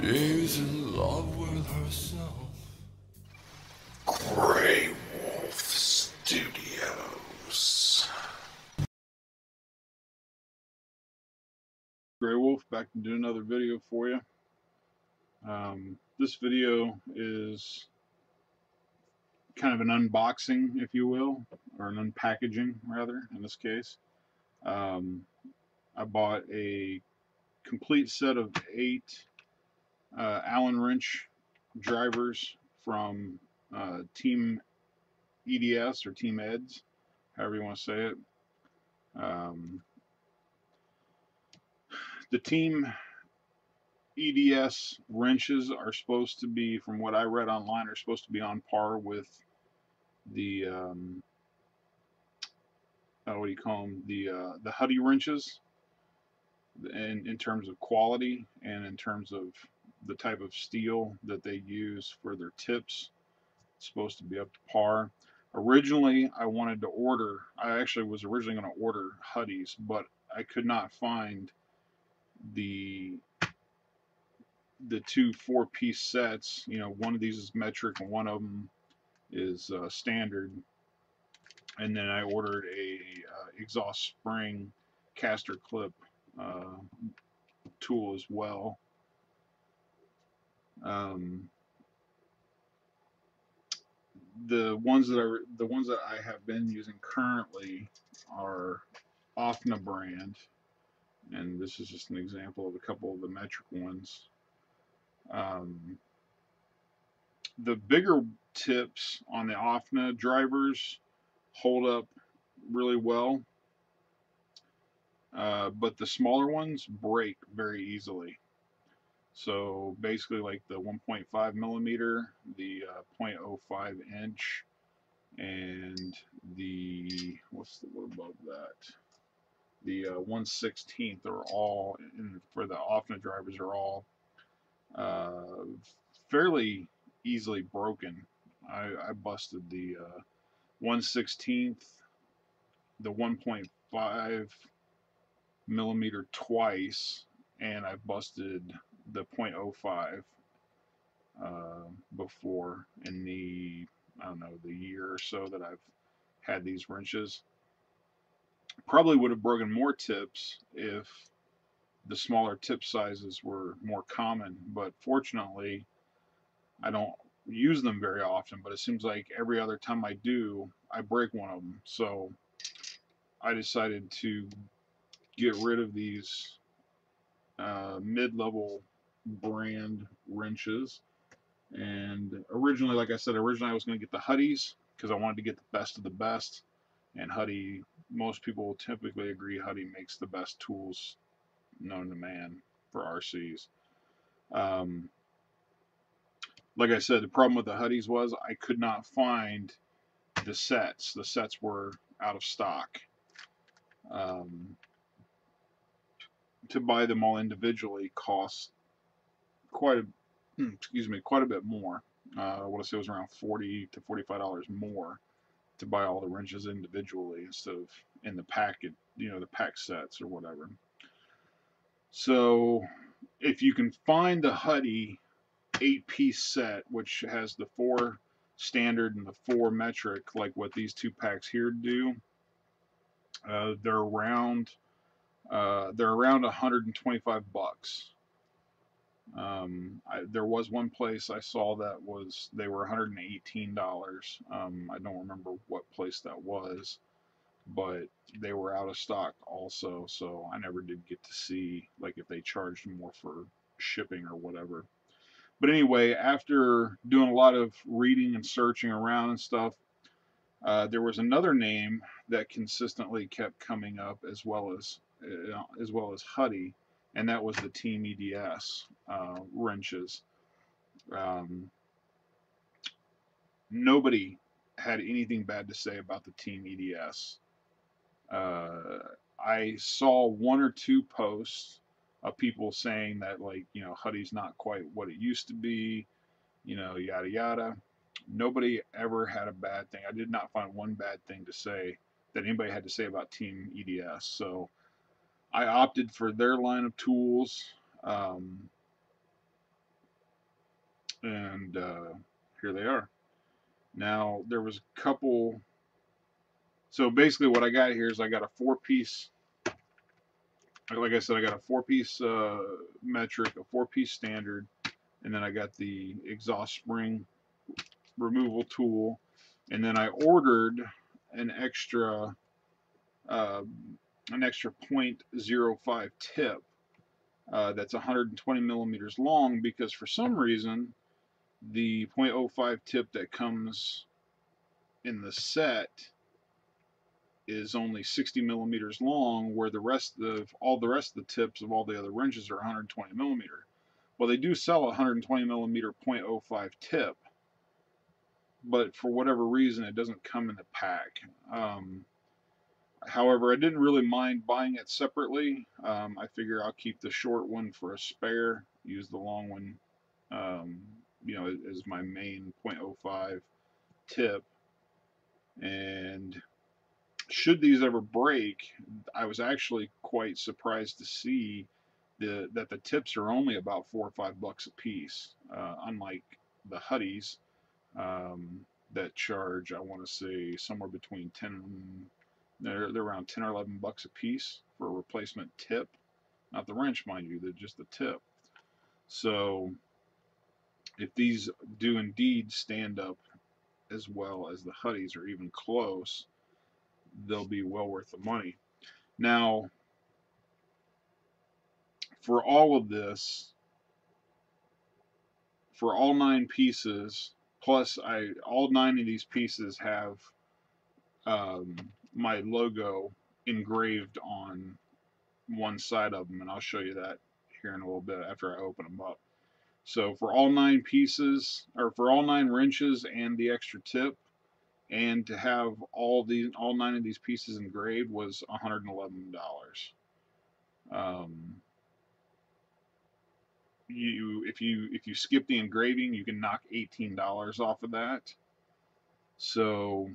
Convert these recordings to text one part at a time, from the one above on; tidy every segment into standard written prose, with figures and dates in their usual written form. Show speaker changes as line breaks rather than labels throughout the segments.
is in love with herself. Grey Wolf Studios.
Grey Wolf, back to do another video for you. This video is kind of an unboxing, if you will, or an unpackaging rather in this case. I bought a complete set of 8 Allen wrench drivers from Team EDS or Team EDS, however you want to say it. The Team EDS wrenches are supposed to be, from what I read online, are supposed to be on par with the what do you call them? The Huddy wrenches, in terms of quality and in terms of the type of steel that they use for their tips. It's supposed to be up to par. Originally, I actually was originally going to order Huddies, but I could not find the 2 4-piece sets. You know, one of these is metric and one of them is standard. And then I ordered a exhaust spring caster clip tool as well. The ones that I have been using currently are Offna brand, and this is just an example of a couple of the metric ones. The bigger tips on the Offna drivers hold up really well, but the smaller ones break very easily. So basically, like the 1.5 millimeter, the 0.05 inch, and the what's the one above that? The 1/16 are all for the Offna drivers are all fairly easily broken. I busted the 1/16, the 1.5 millimeter twice, and I busted the 0.05 before in the, I don't know, the year or so that I've had these wrenches. Probably would have broken more tips if the smaller tip sizes were more common, but fortunately I don't use them very often, but it seems like every other time I do, I break one of them. So I decided to get rid of these mid-level brand wrenches. And originally, like I said, I was going to get the Huddies because I wanted to get the best of the best. And Huddy, most people will typically agree Huddy makes the best tools known to man for RCs. Like I said, the problem with the Huddies was I could not find the sets. The sets were out of stock. To buy them all individually costs quite a bit more. I want to say it was around $40 to $45 more to buy all the wrenches individually instead of in the packet, the pack sets or whatever. So if you can find the Huddy 8-piece set, which has the 4 standard and the 4 metric, like what these 2 packs here do, they're around $125. There was one place I saw that they were $118. I don't remember what place that was, but they were out of stock also, so I never did get to see like if they charged more for shipping or whatever. But anyway, after doing a lot of reading and searching around and stuff, there was another name that consistently kept coming up as well as Huddy, and that was the Team EDS wrenches. Nobody had anything bad to say about the Team EDS. I saw 1 or 2 posts of people saying that, like, Huddy's not quite what it used to be, yada yada. Nobody ever had a bad thing. I did not find one bad thing to say that anybody had to say about Team EDS. So I opted for their line of tools. and here they are. Now there was a couple. So basically, what I got here is I got a 4-piece. Like I said, I got a 4-piece metric, a 4-piece standard, and then I got the exhaust spring removal tool, and then I ordered an extra uh, .05 tip that's 120 millimeters long, because for some reason the .05 tip that comes in the set is only 60 millimeters long, where all the rest of the tips of all the other wrenches are 120 millimeter. Well, they do sell a 120 millimeter .05 tip, but for whatever reason it doesn't come in the pack. However, I didn't really mind buying it separately. I figure I'll keep the short one for a spare, use the long one, you know, as my main .05 tip. And should these ever break, I was actually quite surprised to see that the tips are only about $4 or $5 a piece, unlike the Huddies that charge, I want to say, somewhere between 10. They're around 10 or 11 bucks a piece for a replacement tip, not the wrench, mind you, they're just the tip. So if these do indeed stand up as well as the Huddies, or even close, they'll be well worth the money. Now, for all of this, for all 9 pieces, plus all 9 of these pieces have my logo engraved on one side of them, and I'll show you that here in a little bit after I open them up. So for all 9 pieces, or for all 9 wrenches and the extra tip, and to have all 9 of these pieces engraved, was $111. If you skip the engraving, you can knock $18 off of that. So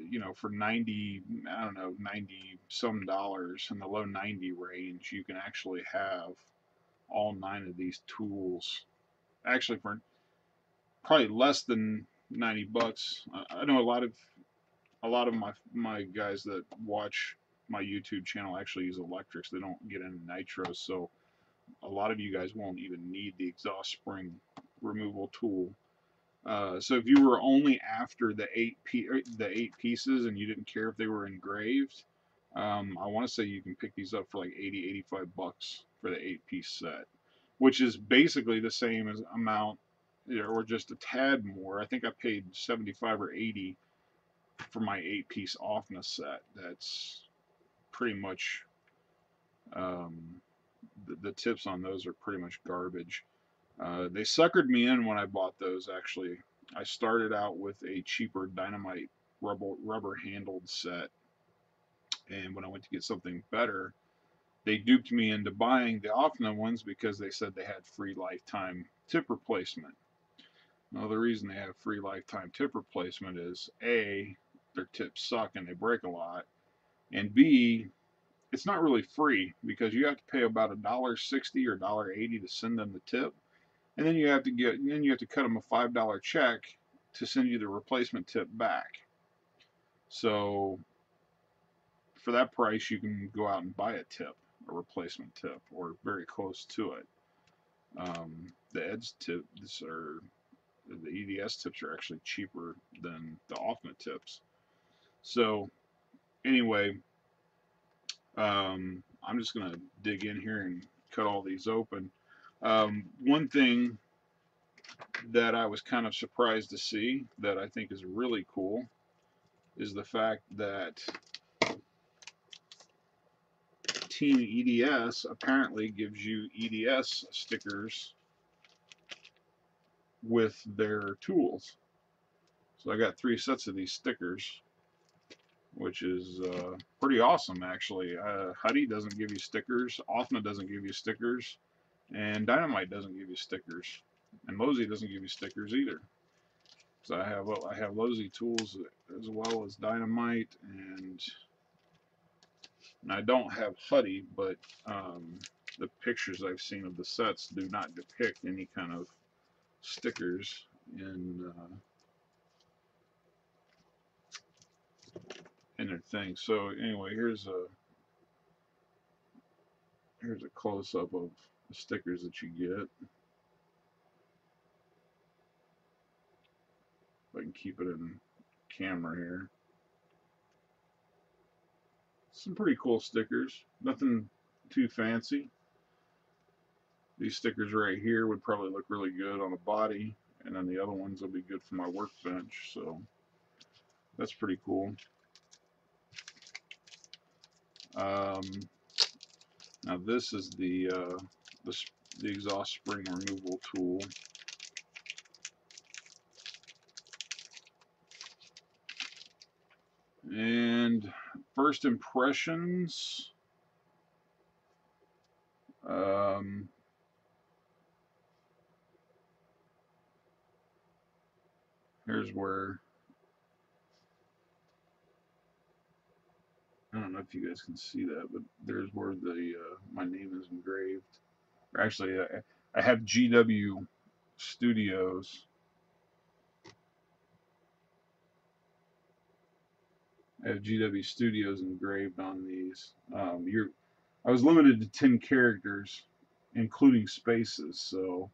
you know, for 90, I don't know, 90 some dollars, in the low 90 range, you can actually have all 9 of these tools. Actually, for probably less than 90 bucks. I know a lot of my guys that watch my YouTube channel actually use electrics. They don't get into nitros, so a lot of you guys won't even need the exhaust spring removal tool. So if you were only after the 8 pieces and you didn't care if they were engraved, I want to say you can pick these up for like 80, 85 bucks for the 8-piece set, which is basically the same as amount, or just a tad more. I think I paid 75 or 80 for my 8-piece OFNA set. That's pretty much, the tips on those are pretty much garbage. They suckered me in when I bought those, actually. I started out with a cheaper Dynamite rubber handled set, and when I went to get something better, they duped me into buying the OFNA ones because they said they had free lifetime tip replacement. Now, the reason they have free lifetime tip replacement is A, their tips suck and they break a lot, and B, it's not really free, because you have to pay about $1.60 or $1.80 to send them the tip, and then you have to cut them a $5 check to send you the replacement tip back. So for that price, you can go out and buy a replacement tip, or very close to it. The EDS tips the EDS tips are actually cheaper than the OFNA tips. So anyway, I'm just gonna dig in here and cut all these open. One thing that I was kind of surprised to see, that I think is really cool, is the fact that Team EDS apparently gives you EDS stickers with their tools. So I got 3 sets of these stickers, which is pretty awesome, actually. Huddy doesn't give you stickers, OFNA doesn't give you stickers, and Dynamite doesn't give you stickers, and Losi doesn't give you stickers either. So I have Losi tools as well as Dynamite, and I don't have Huddy, but the pictures I've seen of the sets do not depict any kind of stickers in their thing. So anyway, here's a close-up of the stickers that you get. If I can keep it in camera here. Some pretty cool stickers. Nothing too fancy. These stickers right here would probably look really good on a body, and then the other ones will be good for my workbench. So that's pretty cool. Now this is the exhaust spring removal tool. And first impressions, here's where, I don't know if you guys can see that, but there's where the my name is engraved. Or actually, I have GW Studios. I have GW Studios engraved on these. I was limited to 10 characters, including spaces, so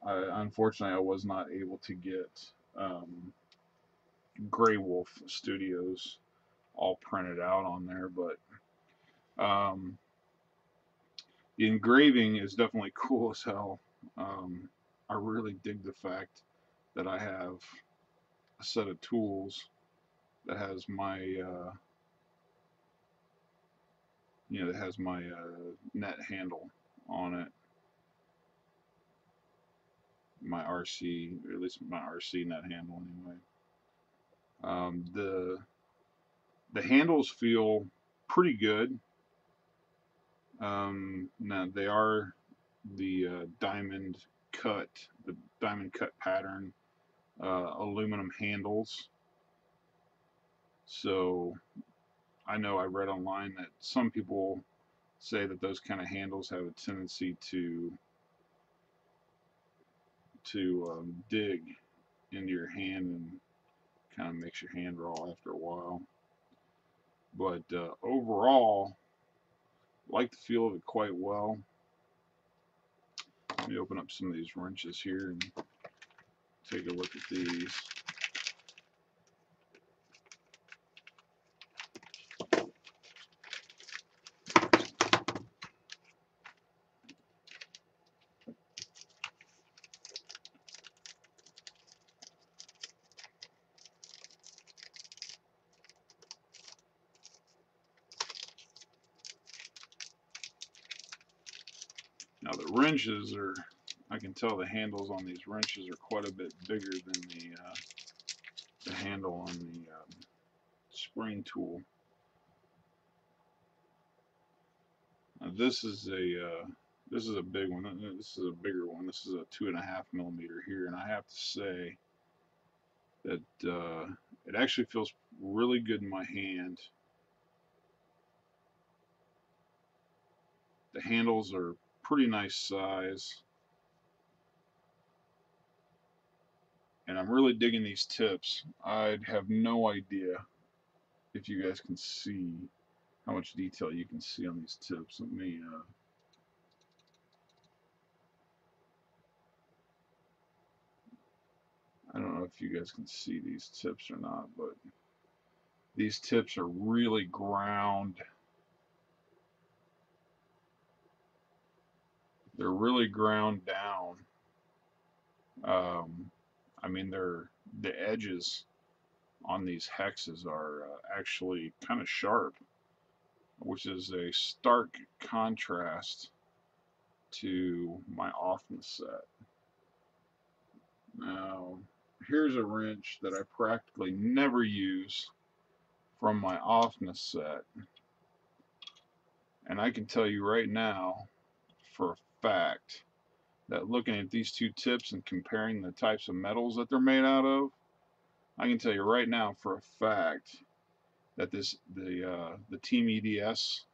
unfortunately I was not able to get Grey Wolf Studios all printed out on there, but the engraving is definitely cool as hell. I really dig the fact that I have a set of tools that has my net handle on it, my RC, or at least my RC net handle anyway. The handles feel pretty good. Now they are the diamond cut pattern aluminum handles. So I know I read online that some people say that those kind of handles have a tendency to dig into your hand and kind of makes your hand raw after a while. But overall, I like the feel of it quite well. Let me open up some of these wrenches here and take a look at these. Now the wrenches are, I can tell the handles on these wrenches are quite a bit bigger than the handle on the spring tool. Now this is a big one. This is a bigger one. This is a 2.5 millimeter here, and I have to say that it actually feels really good in my hand. The handles are pretty nice size, and I'm really digging these tips. I have no idea if you guys can see how much detail you can see on these tips. Let me I don't know if you guys can see these tips or not, but these tips are really ground. They're really ground down. I mean, the edges on these hexes are actually kind of sharp, which is a stark contrast to my Offness set. Now, here's a wrench that I practically never use from my Offness set, and I can tell you right now for a fact that looking at these two tips and comparing the types of metals that they're made out of, I can tell you right now for a fact that the Team EDS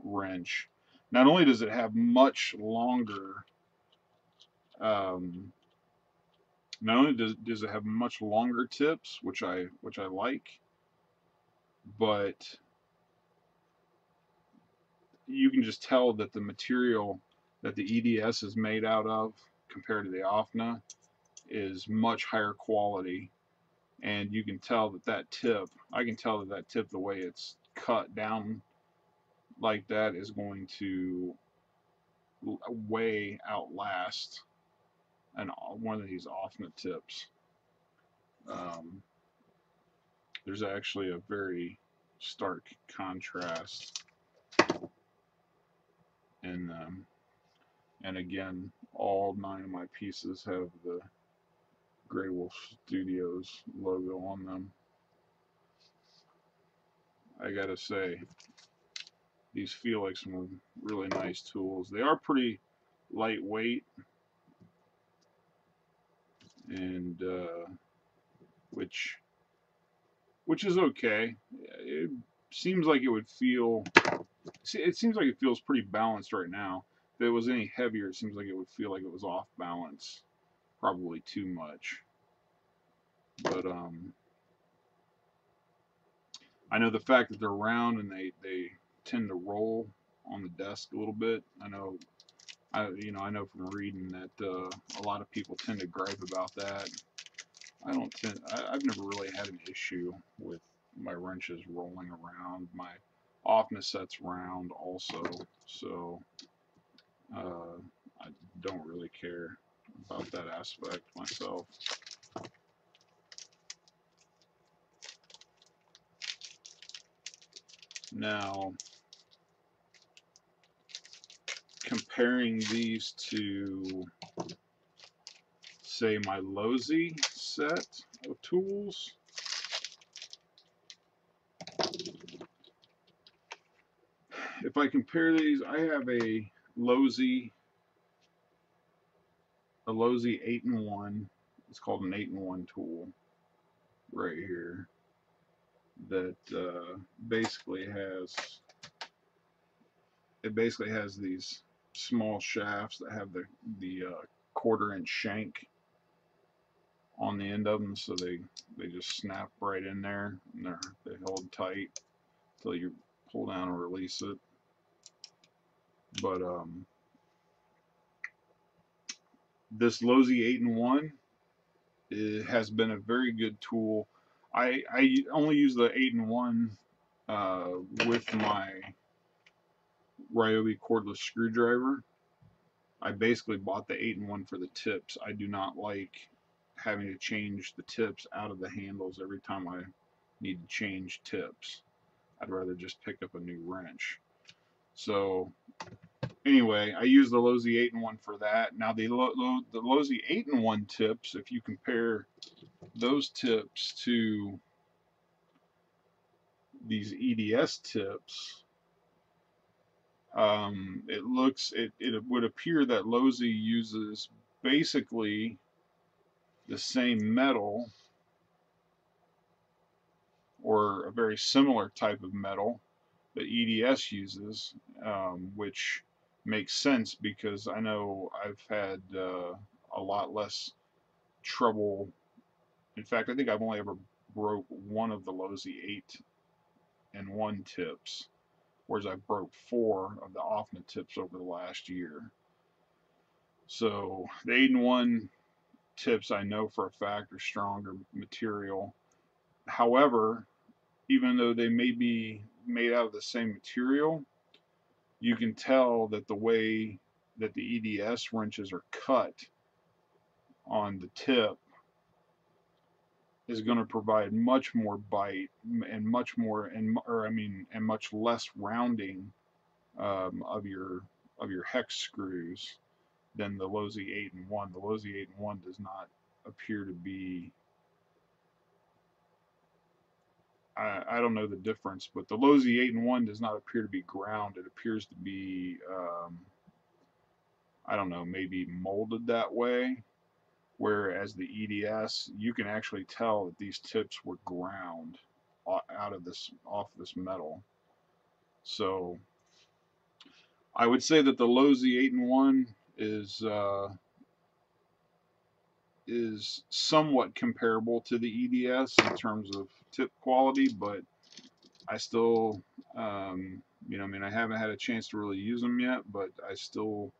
wrench not only does it have much longer, not only does it have much longer tips, which I like, but you can just tell that the material that the EDS is made out of compared to the OFNA is much higher quality, and you can tell that I can tell that tip, the way it's cut down like that, is going to way outlast one of these OFNA tips. There's actually a very stark contrast in them. And again, all 9 of my pieces have the Grey Wolf Studios logo on them. I gotta say, these feel like some really nice tools. They are pretty lightweight, and which is okay. It seems like it would feel. It seems like it feels pretty balanced right now. If it was any heavier, it seems like it would feel like it was off balance, probably too much. But I know the fact that they're round and they tend to roll on the desk a little bit. I know from reading that a lot of people tend to gripe about that. I've never really had an issue with my wrenches rolling around. My OFNA set's round also, so I don't really care about that aspect myself. Now, comparing these to, say, my Lozi set of tools, if I compare these, I have a Lozi 8-in-1. It's called an 8-in-1 tool right here that basically has these small shafts that have the 1/4-inch shank on the end of them, so they just snap right in there, and they hold tight until you pull down and release it. But this Lozi 8-in-1, it has been a very good tool. I only use the 8-in-1 with my Ryobi cordless screwdriver. I basically bought the 8-in-1 for the tips. I do not like having to change the tips out of the handles every time I need to change tips. I'd rather just pick up a new wrench. So anyway, I use the Lozi 8-in-1 for that. Now the Lozi 8-in-1 tips, if you compare those tips to these EDS tips, it would appear that Lozi uses basically the same metal, or a very similar type of metal, that EDS uses, which makes sense because I know I've had a lot less trouble. In fact, I think I've only ever broke one of the Lozi 8-in-1 tips, whereas I broke 4 of the OFNA tips over the last year. So the 8-in-1 tips, I know for a fact, are stronger material. However, even though they may be made out of the same material, you can tell that the way that the EDS wrenches are cut on the tip is going to provide much more bite and much less rounding of your hex screws than the Lozi 8-in-1. The Lozi 8-in-1 does not appear to be, I don't know the difference, but the Lozi 8-in-1 does not appear to be ground. It appears to be, I don't know, maybe molded that way. Whereas the EDS, you can actually tell that these tips were ground off this metal. So I would say that the Lozi 8-in-1 is somewhat comparable to the EDS in terms of tip quality, but I still, I mean, I haven't had a chance to really use them yet, but I still,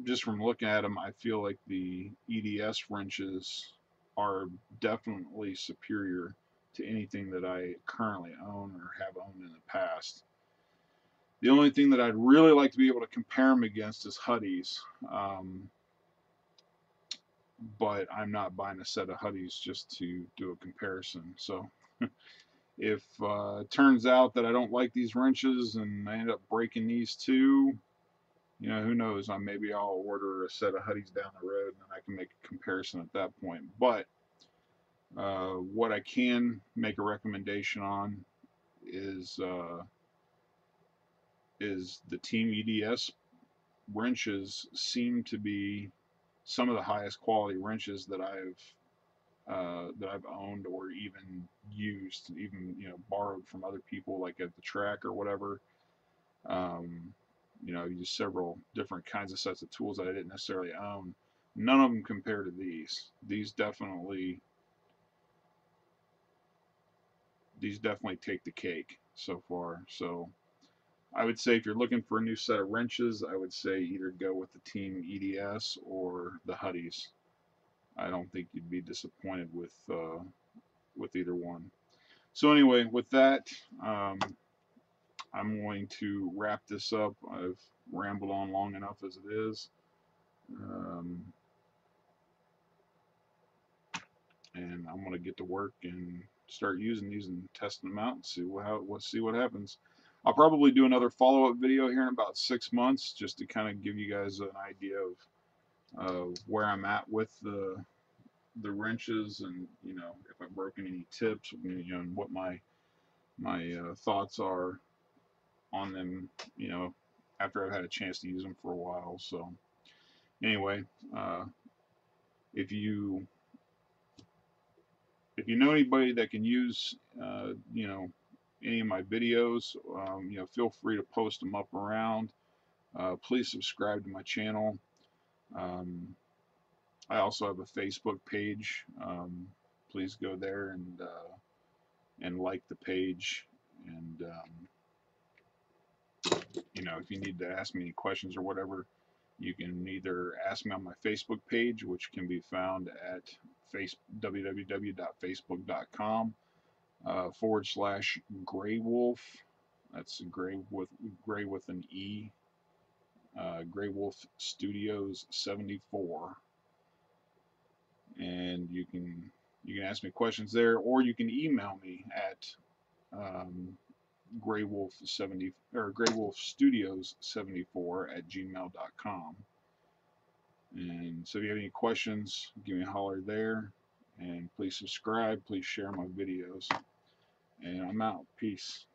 just from looking at them, I feel like the EDS wrenches are definitely superior to anything that I currently own or have owned in the past. The only thing that I'd really like to be able to compare them against is Huddies, but I'm not buying a set of Huddies just to do a comparison. So if it turns out that I don't like these wrenches and I end up breaking these two, who knows? Maybe I'll order a set of Huddies down the road and I can make a comparison at that point. But what I can make a recommendation on is the Team EDS wrenches seem to be some of the highest quality wrenches that I've owned or even used, even borrowed from other people, like at the track or whatever. I used several different kinds of sets of tools that I didn't necessarily own. None of them compare to these. These definitely take the cake so far. So I would say if you're looking for a new set of wrenches, I would say either go with the Team EDS or the Huddies. I don't think you'd be disappointed with either one. So anyway, with that, I'm going to wrap this up. I've rambled on long enough as it is. And I'm going to get to work and start using these and testing them out and see what happens. I'll probably do another follow-up video here in about 6 months just to kind of give you guys an idea of where I'm at with the wrenches, and if I've broken any tips, and what my thoughts are on them, after I've had a chance to use them for a while. So anyway, if you know anybody that can use any of my videos, feel free to post them up around. Please subscribe to my channel. I also have a Facebook page. Please go there and like the page. And if you need to ask me any questions or whatever, you can either ask me on my Facebook page, which can be found at www.facebook.com /Gray Wolf. That's Gray with an E. Gray Wolf Studios 74. And you can ask me questions there, or you can email me at GrayWolf70 or GrayWolfStudios74 @gmail.com. And so if you have any questions, give me a holler there. And please subscribe. Please share my videos. And I'm out. Peace.